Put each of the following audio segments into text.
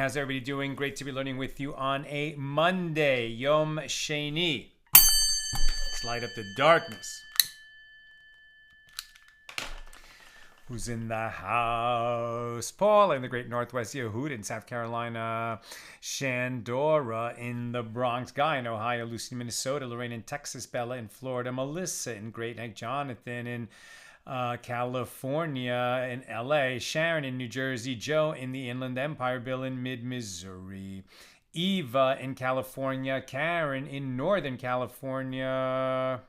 How's everybody doing? Great to be learning with you on a Monday, Yom Sheni. Let's light up the darkness. Who's in the house? Paul in the great Northwest, Yehuda in South Carolina, Shandora in the Bronx, Guy in Ohio, Lucy in Minnesota, Lorraine in Texas, Bella in Florida, Melissa in Great Neck, Jonathan in California, in LA, Sharon in New Jersey, Joe in the Inland Empire, Bill in mid-Missouri, Eva in California, Karen in Northern California,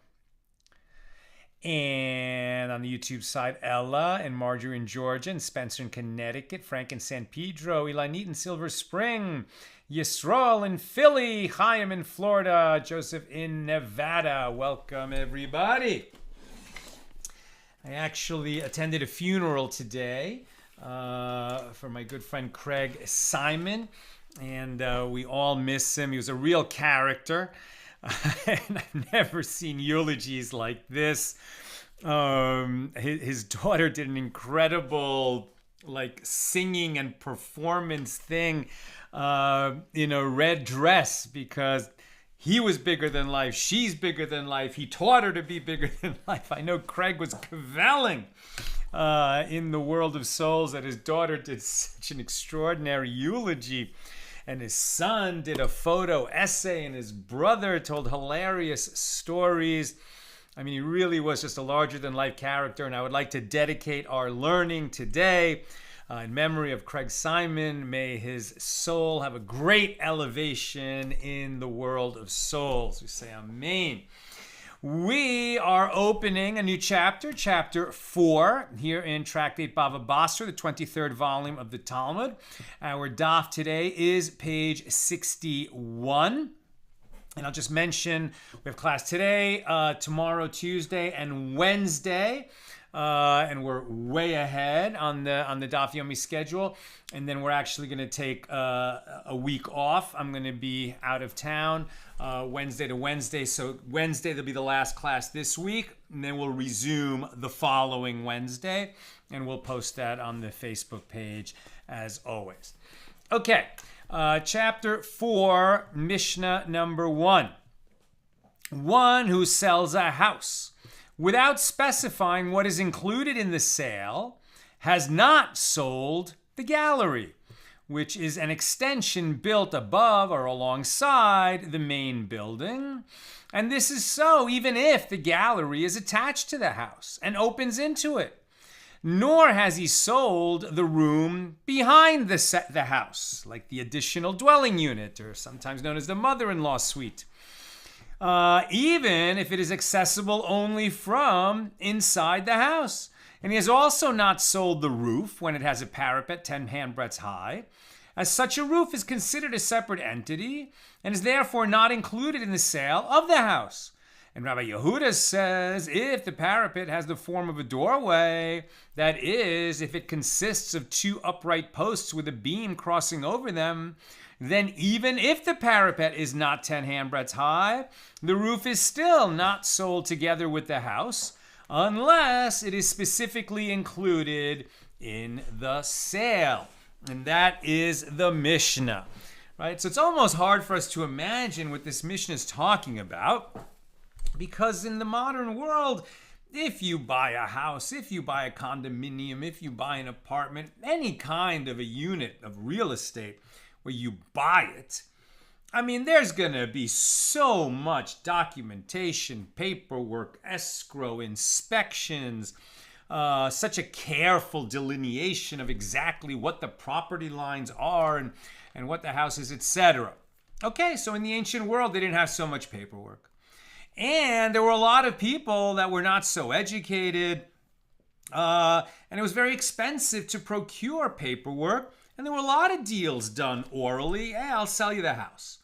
and on the YouTube side, Ella and Marjorie in Georgia, and Spencer in Connecticut, Frank in San Pedro, Elanit in Silver Spring, Yisrael in Philly, Chaim in Florida, Joseph in Nevada. Welcome, everybody. I actually attended a funeral today for my good friend Craig Simon, and we all miss him. He was a real character, and I've never seen eulogies like this. His daughter did an incredible singing and performance thing in a red dress because he was bigger than life. She's bigger than life. He taught her to be bigger than life. I know Craig was cavelling in the world of souls that his daughter did such an extraordinary eulogy. And his son did a photo essay, and his brother told hilarious stories. I mean, he really was just a larger-than-life character, and I would like to dedicate our learning today in memory of Craig Simon. May his soul have a great elevation in the world of souls. We say amen. We are opening a new chapter, chapter 4, here in Tractate Bava Basra, the 23rd volume of the Talmud. Our daf today is page 61. And I'll just mention we have class today, tomorrow, Tuesday, and Wednesday. And we're way ahead on the Daf Yomi schedule. And then we're actually going to take a week off. I'm going to be out of town Wednesday to Wednesday. So Wednesday, there'll be the last class this week. And then we'll resume the following Wednesday. And we'll post that on the Facebook page as always. Okay, chapter 4, Mishnah number 1. One who sells a house without specifying what is included in the sale has not sold the gallery, which is an extension built above or alongside the main building. And this is so even if the gallery is attached to the house and opens into it. Nor has he sold the room behind the house, like the additional dwelling unit, or sometimes known as the mother-in-law suite. even if it is accessible only from inside the house. And he has also not sold the roof when it has a parapet 10 handbreadths high, as such a roof is considered a separate entity and is therefore not included in the sale of the house. And Rabbi Yehuda says if the parapet has the form of a doorway, that is, if it consists of two upright posts with a beam crossing over them, then even if the parapet is not 10 handbreadths high, the roof is still not sold together with the house unless it is specifically included in the sale. And that is the Mishna, right? So it's almost hard for us to imagine what this Mishna is talking about, because in the modern world, if you buy a house, if you buy a condominium, if you buy an apartment, any kind of a unit of real estate where you buy it, I mean, there's going to be so much documentation, paperwork, escrow, inspections, such a careful delineation of exactly what the property lines are and what the house is, etc. Okay, so in the ancient world, they didn't have so much paperwork. And there were a lot of people that were not so educated, and it was very expensive to procure paperwork. And there were a lot of deals done orally. Hey, I'll sell you the house.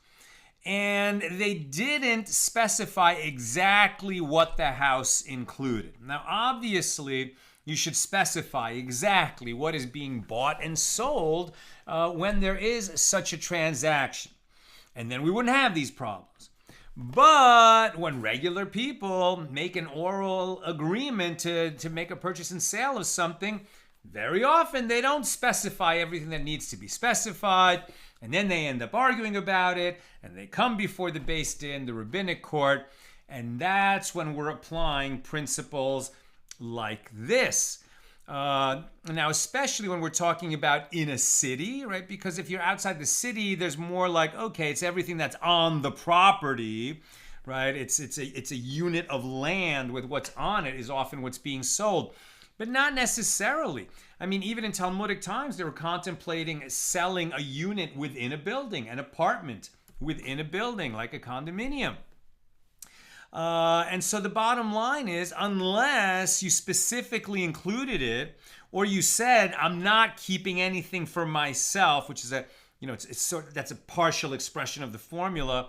And they didn't specify exactly what the house included. Now, obviously, you should specify exactly what is being bought and sold when there is such a transaction. And then we wouldn't have these problems. But when regular people make an oral agreement to make a purchase and sale of something, very often they don't specify everything that needs to be specified, and then they end up arguing about it, and they come before the Beis Din, the rabbinic court, and that's when we're applying principles like this. Now, especially when we're talking about in a city, right? Because if you're outside the city, there's more like, okay, it's everything that's on the property, right? It's a unit of land with what's on it is often what's being sold. But not necessarily. I mean, even in Talmudic times, they were contemplating selling a unit within a building, an apartment within a building, like a condominium. And so the bottom line is, unless you specifically included it, or you said, I'm not keeping anything for myself, which is that's a partial expression of the formula.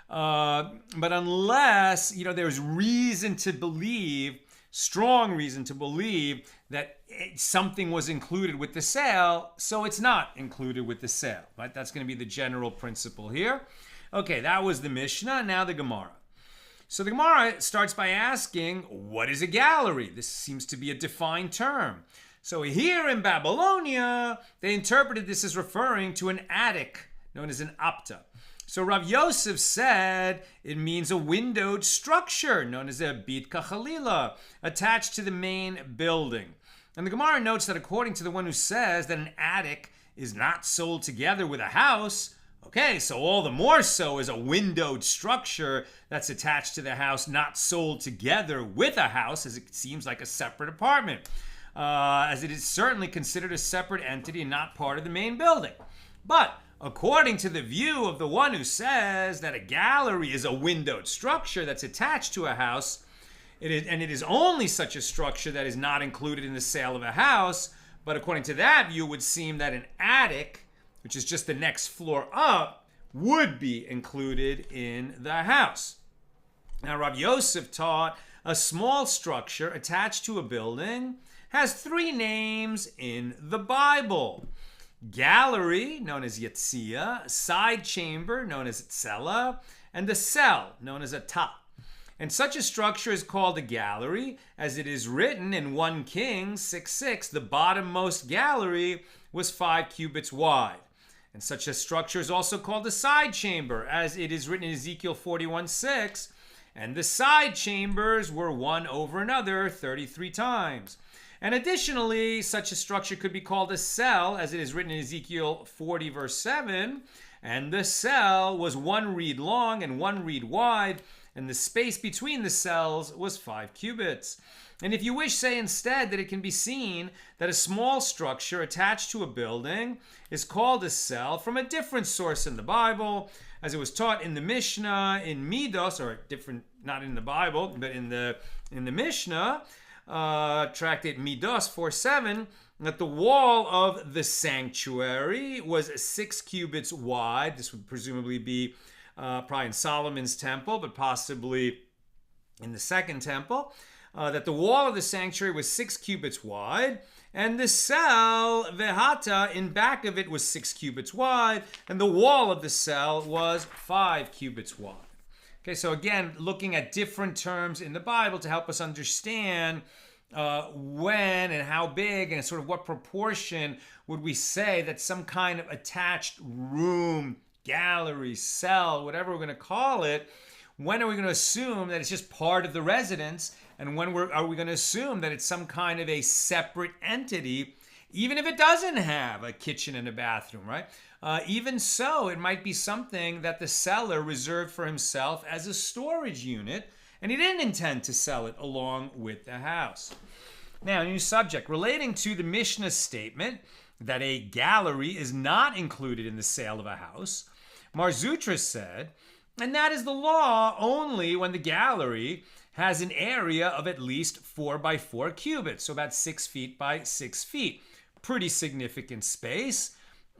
But unless, there's reason to believe, strong reason to believe that something was included with the sale, so it's not included with the sale, right? That's going to be the general principle here. Okay, that was the Mishnah. Now the Gemara. So the Gemara starts by asking, what is a gallery? This seems to be a defined term. So here in Babylonia, they interpreted this as referring to an attic known as an apta. So Rav Yosef said it means a windowed structure known as a bit kachalila attached to the main building. And the Gemara notes that according to the one who says that an attic is not sold together with a house, okay, so all the more so is a windowed structure that's attached to the house, not sold together with a house, as it seems like a separate apartment, as it is certainly considered a separate entity and not part of the main building. But according to the view of the one who says that a gallery is a windowed structure that's attached to a house, it is only such a structure that is not included in the sale of a house, but according to that view, it would seem that an attic, which is just the next floor up, would be included in the house. Now, Rav Yosef taught a small structure attached to a building has three names in the Bible. Gallery, known as Yetzia, side chamber, known as Tzela, and a cell, known as a Ta. And such a structure is called a gallery, as it is written in 1 Kings 6:6, the bottommost gallery was 5 cubits wide. And such a structure is also called a side chamber, as it is written in Ezekiel 41:6, and the side chambers were one over another 33 times. And additionally, such a structure could be called a cell, as it is written in Ezekiel 40 verse 7, and the cell was 1 reed long and 1 reed wide, and the space between the cells was 5 cubits. And if you wish, say instead that it can be seen that a small structure attached to a building is called a cell from a different source in the Bible, as it was taught in the Mishna, in Midos, or different, not in the Bible, but in the Mishnah, tractate Midos 4:7, that the wall of the sanctuary was 6 cubits wide. This would presumably be probably in Solomon's temple, but possibly in the second temple. That the wall of the sanctuary was 6 cubits wide, and the cell, vehata, in back of it was 6 cubits wide, and the wall of the cell was 5 cubits wide. Okay, so again, looking at different terms in the Bible to help us understand when and how big and sort of what proportion would we say that some kind of attached room, gallery, cell, whatever we're going to call it, when are we going to assume that it's just part of the residence, and when are we going to assume that it's some kind of a separate entity, even if it doesn't have a kitchen and a bathroom, right? Even so, it might be something that the seller reserved for himself as a storage unit, and he didn't intend to sell it along with the house. Now, new subject. Relating to the Mishnah statement that a gallery is not included in the sale of a house, Mar Zutra said, and that is the law only when the gallery has an area of at least 4 by 4 cubits, so about 6 feet by 6 feet. Pretty significant space.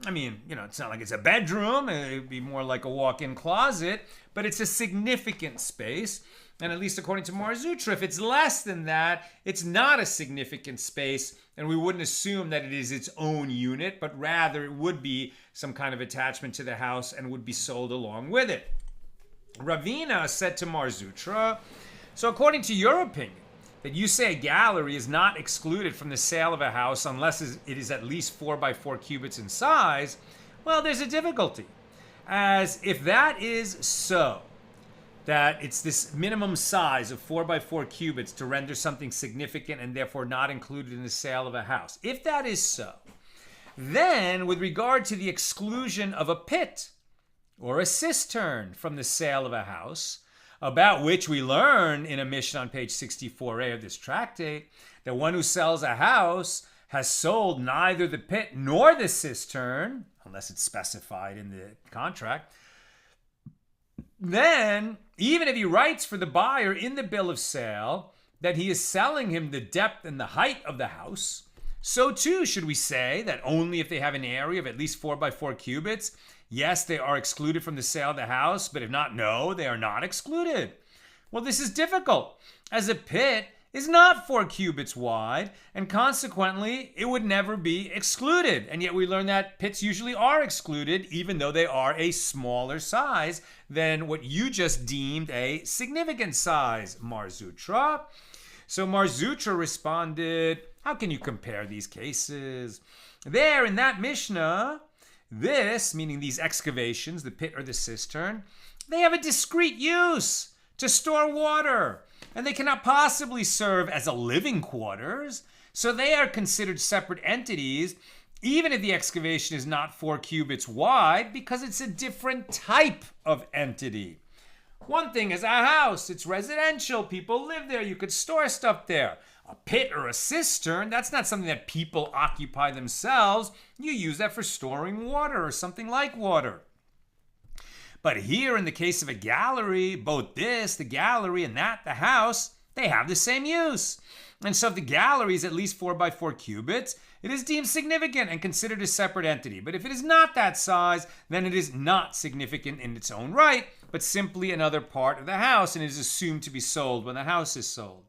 I mean, it's not like it's a bedroom. It would be more like a walk-in closet, but it's a significant space. And at least according to Mar Zutra, if it's less than that, it's not a significant space, and we wouldn't assume that it is its own unit, but rather it would be some kind of attachment to the house and would be sold along with it. Ravina said to Mar Zutra, so according to your opinion, that you say a gallery is not excluded from the sale of a house unless it is at least 4 by 4 cubits in size, well, there's a difficulty. As if that is so, that it's this minimum size of 4 by 4 cubits to render something significant and therefore not included in the sale of a house. If that is so, then with regard to the exclusion of a pit or a cistern from the sale of a house, about which we learn in a Mishna on page 64a of this tractate, that one who sells a house has sold neither the pit nor the cistern, unless it's specified in the contract, then even if he writes for the buyer in the bill of sale that he is selling him the depth and the height of the house, so too should we say that only if they have an area of at least 4 by 4 cubits, yes, they are excluded from the sale of the house, but if not, no, they are not excluded. Well, this is difficult, as a pit is not 4 cubits wide, and consequently, it would never be excluded. And yet we learn that pits usually are excluded, even though they are a smaller size than what you just deemed a significant size, Mar Zutra. So Mar Zutra responded, how can you compare these cases? There, in that Mishnah, this, meaning these excavations, the pit or the cistern, they have a discrete use to store water, and they cannot possibly serve as a living quarters, so they are considered separate entities, even if the excavation is not 4 cubits wide, because it's a different type of entity. One thing is a house, it's residential, people live there, you could store stuff there. A pit or a cistern, that's not something that people occupy themselves. You use that for storing water or something like water. But here, in the case of a gallery, both this, the gallery, and that, the house, they have the same use. And so if the gallery is at least 4 by 4 cubits, it is deemed significant and considered a separate entity. But if it is not that size, then it is not significant in its own right, but simply another part of the house, and it is assumed to be sold when the house is sold.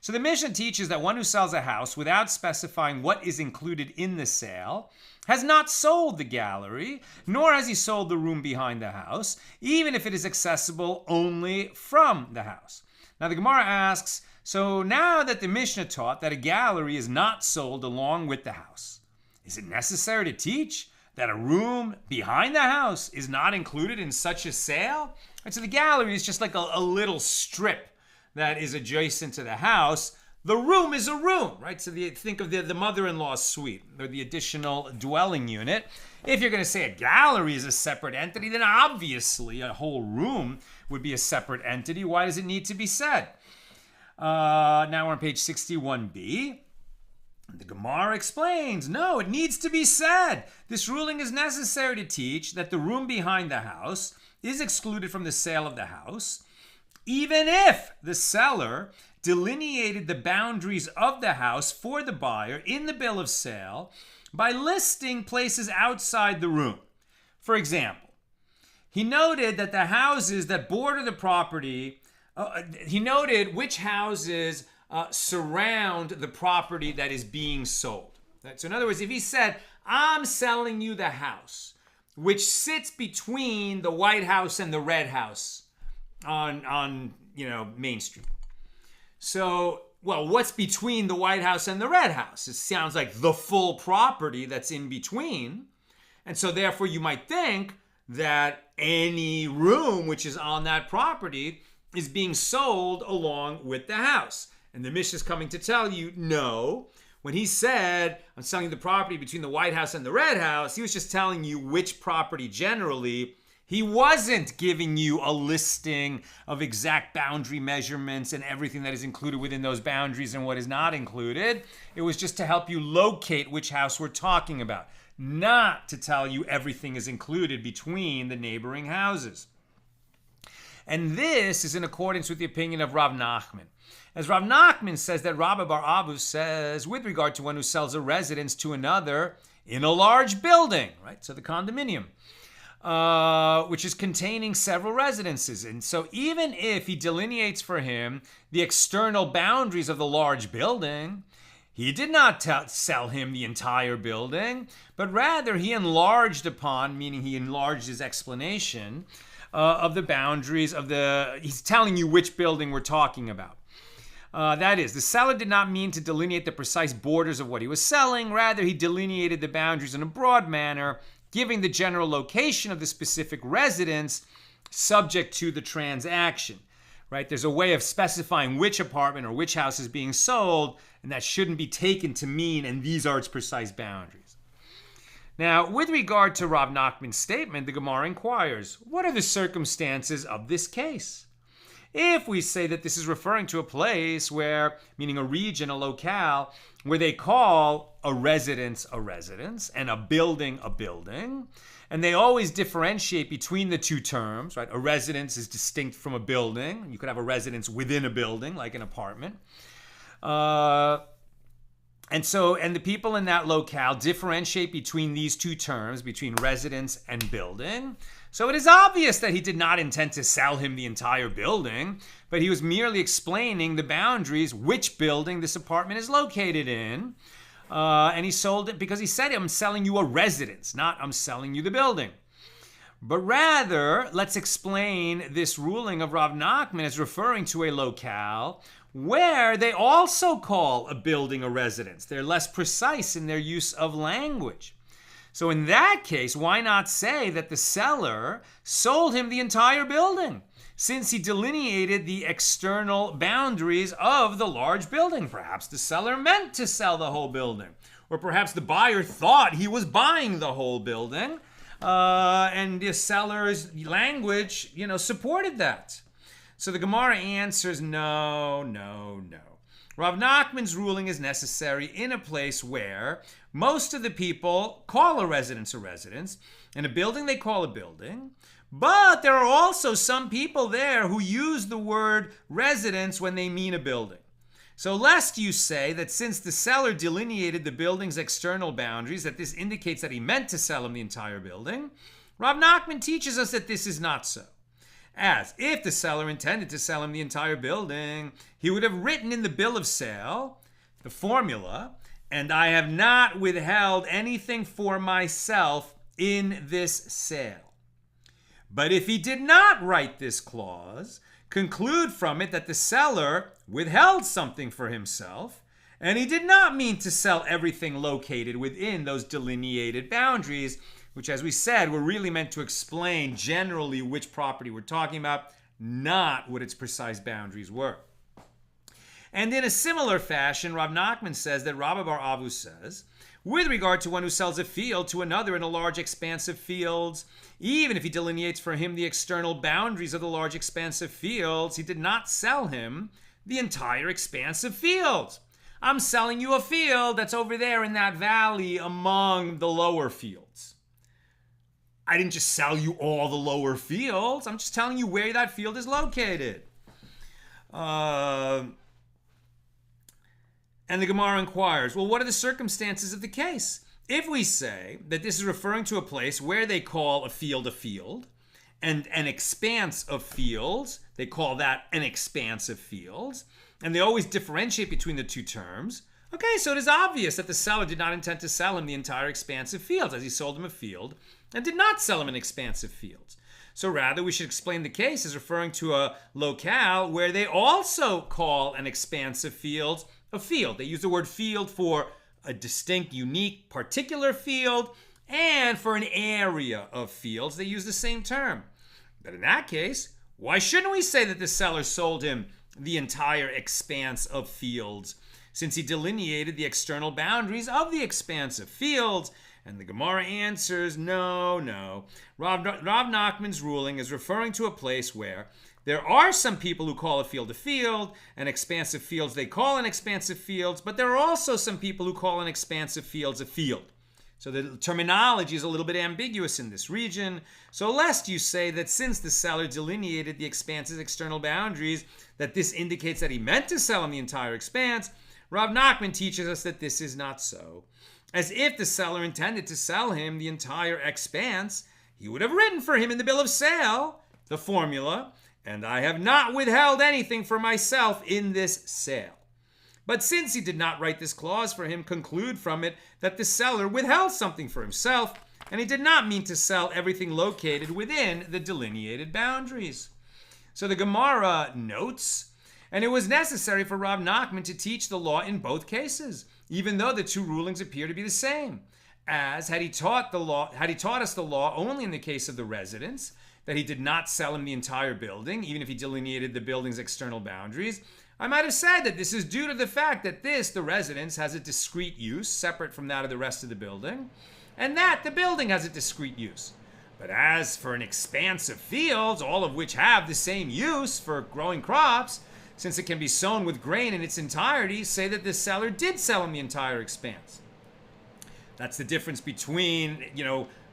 So the Mishnah teaches that one who sells a house without specifying what is included in the sale has not sold the gallery, nor has he sold the room behind the house, even if it is accessible only from the house. Now the Gemara asks, so now that the Mishnah taught that a gallery is not sold along with the house, is it necessary to teach that a room behind the house is not included in such a sale? And so the gallery is just like a little strip that is adjacent to the house. The room is a room, right? So think of the mother-in-law's suite or the additional dwelling unit. If you're going to say a gallery is a separate entity, then obviously a whole room would be a separate entity. Why does it need to be said? Now we're on page 61b. The Gemara explains, no, it needs to be said. This ruling is necessary to teach that the room behind the house is excluded from the sale of the house, even if the seller delineated the boundaries of the house for the buyer in the bill of sale by listing places outside the room. For example, he noted that the houses that border the property, he noted which houses surround the property that is being sold. So in other words, if he said, I'm selling you the house, which sits between the White House and the Red House on Main Street. So, well, what's between the White House and the Red House? It sounds like the full property that's in between. And so therefore you might think that any room which is on that property is being sold along with the house. And the Mishna is coming to tell you, no. When he said, I'm selling the property between the White House and the Red House, he was just telling you which property generally. He wasn't giving you a listing of exact boundary measurements and everything that is included within those boundaries and what is not included. It was just to help you locate which house we're talking about, not to tell you everything is included between the neighboring houses. And this is in accordance with the opinion of Rav Nachman. As Rav Nachman says that Rabbi Bar Avu says with regard to one who sells a residence to another in a large building, right? So the condominium, which is containing several residences. And so even if he delineates for him the external boundaries of the large building, he did not sell him the entire building, but rather he enlarged upon, meaning he enlarged his explanation of the boundaries of he's telling you which building we're talking about. That is, the seller did not mean to delineate the precise borders of what he was selling. Rather, he delineated the boundaries in a broad manner, giving the general location of the specific residence subject to the transaction. Right? There's a way of specifying which apartment or which house is being sold, and that shouldn't be taken to mean, and these are its precise boundaries. Now, with regard to Rav Nachman's statement, the Gemara inquires, what are the circumstances of this case? If we say that this is referring to a place where, meaning a region, a locale, where they call a residence and a building, and they always differentiate between the two terms, right? A residence is distinct from a building. You could have a residence within a building, like an apartment. And the people in that locale differentiate between these two terms, between residence and building. So it is obvious that he did not intend to sell him the entire building, but he was merely explaining the boundaries, which building this apartment is located in. And he sold it because he said, I'm selling you a residence, not I'm selling you the building. But rather, let's explain this ruling of Rav Nachman as referring to a locale where they also call a building a residence. They're less precise in their use of language. So in that case, why not say that the seller sold him the entire building, since he delineated the external boundaries of the large building? Perhaps the seller meant to sell the whole building, or perhaps the buyer thought he was buying the whole building, and the seller's language, supported that. So the Gemara answers, no. Rav Nachman's ruling is necessary in a place where most of the people call a residence, and a building they call a building, but there are also some people there who use the word residence when they mean a building. So lest you say that since the seller delineated the building's external boundaries, that this indicates that he meant to sell him the entire building, Rav Nachman teaches us that this is not so. As if the seller intended to sell him the entire building, he would have written in the bill of sale the formula, and I have not withheld anything for myself in this sale. But if he did not write this clause, conclude from it that the seller withheld something for himself, and he did not mean to sell everything located within those delineated boundaries, which, as we said, were really meant to explain generally which property we're talking about, not what its precise boundaries were. And in a similar fashion, Rav Nachman says that Rabbi Bar Avu says, with regard to one who sells a field to another in a large expanse of fields, even if he delineates for him the external boundaries of the large expanse of fields, he did not sell him the entire expanse of fields. I'm selling you a field that's over there in that valley among the lower fields. I didn't just sell you all the lower fields. I'm just telling you where that field is located. And the Gemara inquires, well, what are the circumstances of the case? If we say that this is referring to a place where they call a field, and an expanse of fields, they call that an expanse of fields, and they always differentiate between the two terms, okay, so it is obvious that the seller did not intend to sell him the entire expanse of fields, as he sold him a field and did not sell him an expanse of fields. So rather, we should explain the case as referring to a locale where they also call an expanse of fields a field. They use the word field for a distinct, unique, particular field, and for an area of fields, they use the same term. But in that case, why shouldn't we say that the seller sold him the entire expanse of fields, since he delineated the external boundaries of the expanse of fields? And the Gemara answers, no. Rav Nachman's ruling is referring to a place where there are some people who call a field, an expanse of fields they call an expanse of fields, but there are also some people who call an expanse of fields a field. So the terminology is a little bit ambiguous in this region. So lest you say that since the seller delineated the expanse's external boundaries, that this indicates that he meant to sell him the entire expanse, Rav Nachman teaches us that this is not so. As if the seller intended to sell him the entire expanse, he would have written for him in the bill of sale the formula, and I have not withheld anything for myself in this sale. But since he did not write this clause for him, conclude from it that the seller withheld something for himself, and he did not mean to sell everything located within the delineated boundaries. So the Gemara notes, and it was necessary for Rav Nachman to teach the law in both cases, even though the two rulings appear to be the same. As had he taught us the law only in the case of the residence, that he did not sell him the entire building, even if he delineated the building's external boundaries, I might have said that this is due to the fact that the residence, has a discrete use separate from that of the rest of the building, and that the building has a discrete use. But as for an expanse of fields, all of which have the same use for growing crops, since it can be sown with grain in its entirety, say that the seller did sell him the entire expanse. That's the difference between,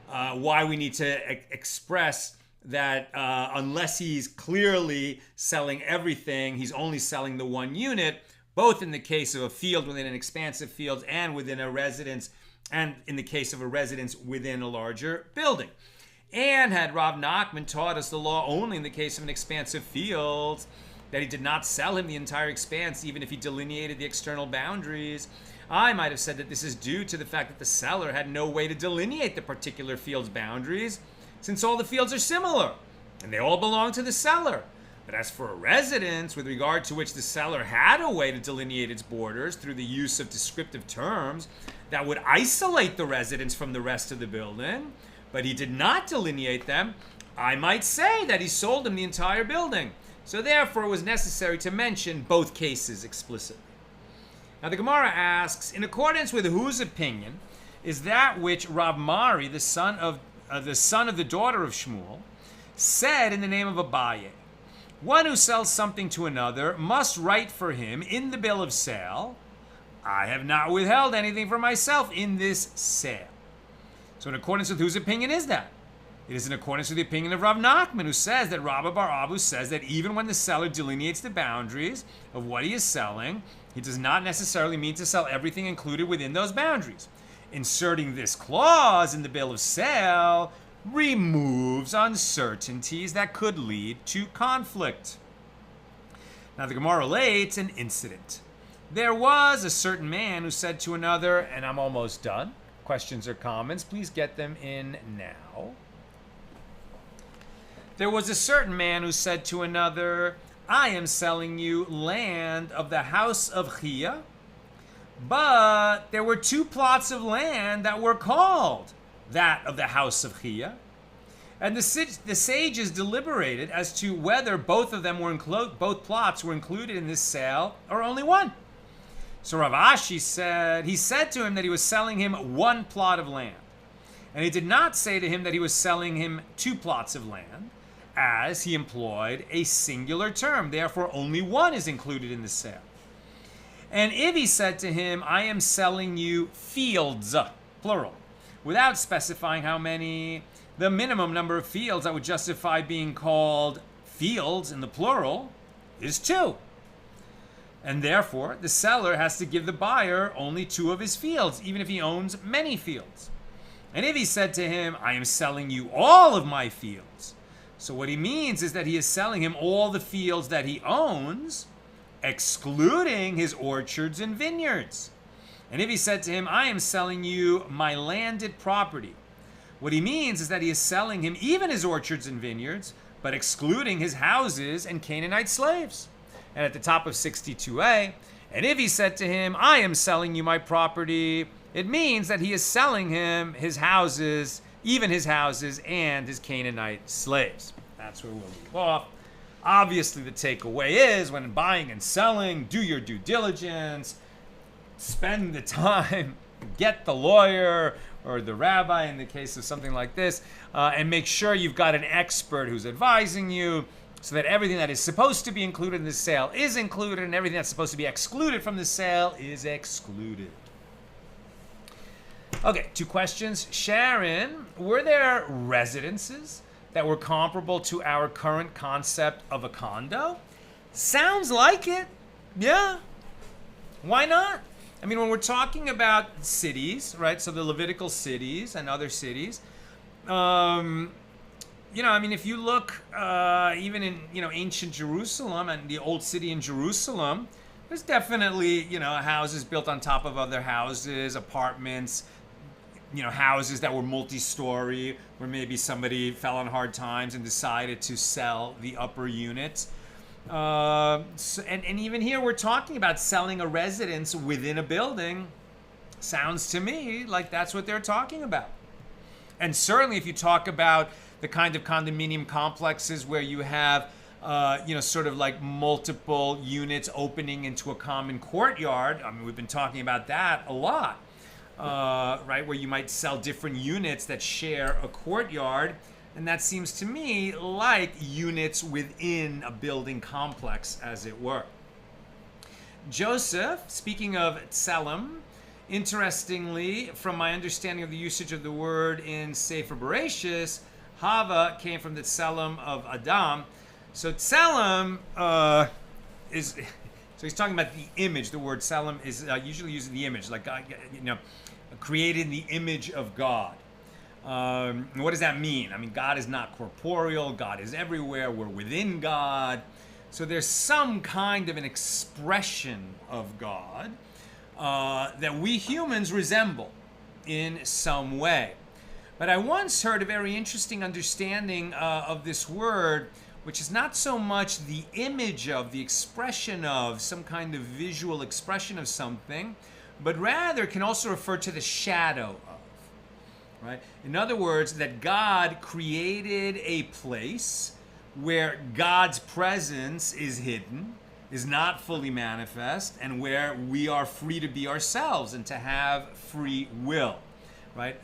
why we need to express that unless he's clearly selling everything, he's only selling the one unit, both in the case of a field within an expanse of fields and within a residence, and in the case of a residence within a larger building. And had Rav Nachman taught us the law only in the case of an expanse of fields, that he did not sell him the entire expanse even if he delineated the external boundaries, I might have said that this is due to the fact that the seller had no way to delineate the particular field's boundaries, since all the fields are similar, and they all belong to the seller. But as for a residence, with regard to which the seller had a way to delineate its borders through the use of descriptive terms that would isolate the residence from the rest of the building, but he did not delineate them, I might say that he sold him the entire building. So therefore it was necessary to mention both cases explicitly. Now the Gemara asks, in accordance with whose opinion is that which Rav Mari, the son of the daughter of Shmuel, said in the name of Abaye? One who sells something to another must write for him in the bill of sale, I have not withheld anything for myself in this sale. So in accordance with whose opinion is that? It is in accordance with the opinion of Rav Nachman, who says that Rabba bar Abu says that even when the seller delineates the boundaries of what he is selling, he does not necessarily mean to sell everything included within those boundaries. Inserting this clause in the bill of sale removes uncertainties that could lead to conflict. Now the Gemara relates an incident. There was a certain man who said to another, and I'm almost done. Questions or comments, please get them in now. There was a certain man who said to another, I am selling you land of the house of Chia, but there were two plots of land that were called that of the house of Chia. And the sages deliberated as to whether both plots were included in this sale or only one. So Rav Ashi said to him that he was selling him one plot of land. And he did not say to him that he was selling him two plots of land, as he employed a singular term. Therefore, only one is included in the sale. And if he said to him, I am selling you fields, plural, without specifying how many, the minimum number of fields that would justify being called fields in the plural is 2. And therefore, the seller has to give the buyer only 2 of his fields, even if he owns many fields. And if he said to him, I am selling you all of my fields, so what he means is that he is selling him all the fields that he owns, excluding his orchards and vineyards. And if he said to him, I am selling you my landed property, what he means is that he is selling him even his orchards and vineyards, but excluding his houses and Canaanite slaves. And at the top of 62a, and if he said to him, I am selling you my property, it means that he is selling him his houses, even his houses and his Canaanite slaves. That's where we'll leave off. Obviously, the takeaway is when buying and selling, do your due diligence, spend the time, get the lawyer or the rabbi in the case of something like this, and make sure you've got an expert who's advising you so that everything that is supposed to be included in the sale is included and everything that's supposed to be excluded from the sale is excluded. Okay, 2 questions. Sharon, were there residences that were comparable to our current concept of a condo? Sounds like it. Yeah. Why not? I mean, when we're talking about cities, right? So the Levitical cities and other cities, if you look even in, ancient Jerusalem and the old city in Jerusalem, there's definitely, houses built on top of other houses, apartments, houses that were multi-story, where maybe somebody fell on hard times and decided to sell the upper units. And even here we're talking about selling a residence within a building. Sounds to me like that's what they're talking about. And certainly if you talk about the kind of condominium complexes where you have, sort of like multiple units opening into a common courtyard. I mean, we've been talking about that a lot, right? Where you might sell different units that share a courtyard. And that seems to me like units within a building complex, as it were. Joseph, speaking of tselem, interestingly, from my understanding of the usage of the word in Sefer Bereshis, Hava came from the tselem of Adam. So tselem is, so he's talking about the image. The word tselem is usually using the image, like, created in the image of God. What does that mean? I mean, God is not corporeal. God is everywhere. We're within God. So there's some kind of an expression of God that we humans resemble in some way. But I once heard a very interesting understanding of this word, which is not so much the image of, the expression of, some kind of visual expression of something, but rather can also refer to the shadow of. Right? In other words, that God created a place where God's presence is hidden, is not fully manifest, and where we are free to be ourselves and to have free will. Right?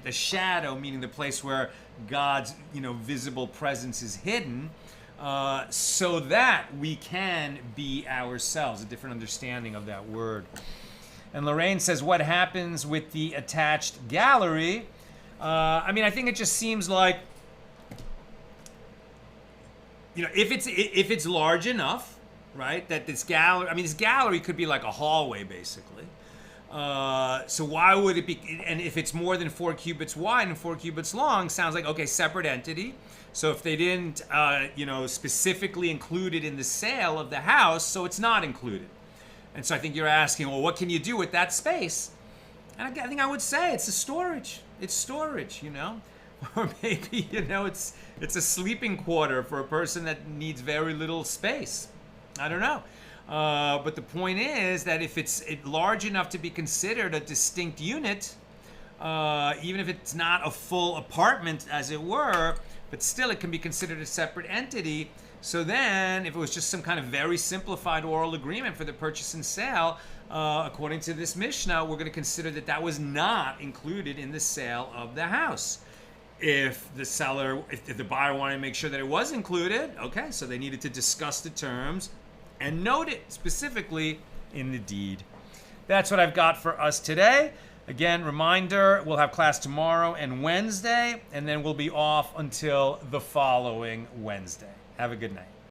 The shadow, meaning the place where God's visible presence is hidden, so that we can be ourselves. A different understanding of that word. And Lorraine says, what happens with the attached gallery? I think it just seems like, if it's large enough, right, that this gallery could be like a hallway, basically. So why would it be, and if it's more than 4 cubits wide and 4 cubits long, sounds like, okay, separate entity. So if they didn't, specifically include it in the sale of the house, so it's not included. And so I think you're asking, well, what can you do with that space? And I think I would say it's a storage. It's storage, or maybe, it's a sleeping quarter for a person that needs very little space. I don't know. But the point is that if it's large enough to be considered a distinct unit, even if it's not a full apartment, as it were, but still it can be considered a separate entity. So then, if it was just some kind of very simplified oral agreement for the purchase and sale, according to this Mishnah, we're going to consider that that was not included in the sale of the house. If the buyer wanted to make sure that it was included, okay, so they needed to discuss the terms and note it specifically in the deed. That's what I've got for us today. Again, reminder, we'll have class tomorrow and Wednesday, and then we'll be off until the following Wednesday. Have a good night.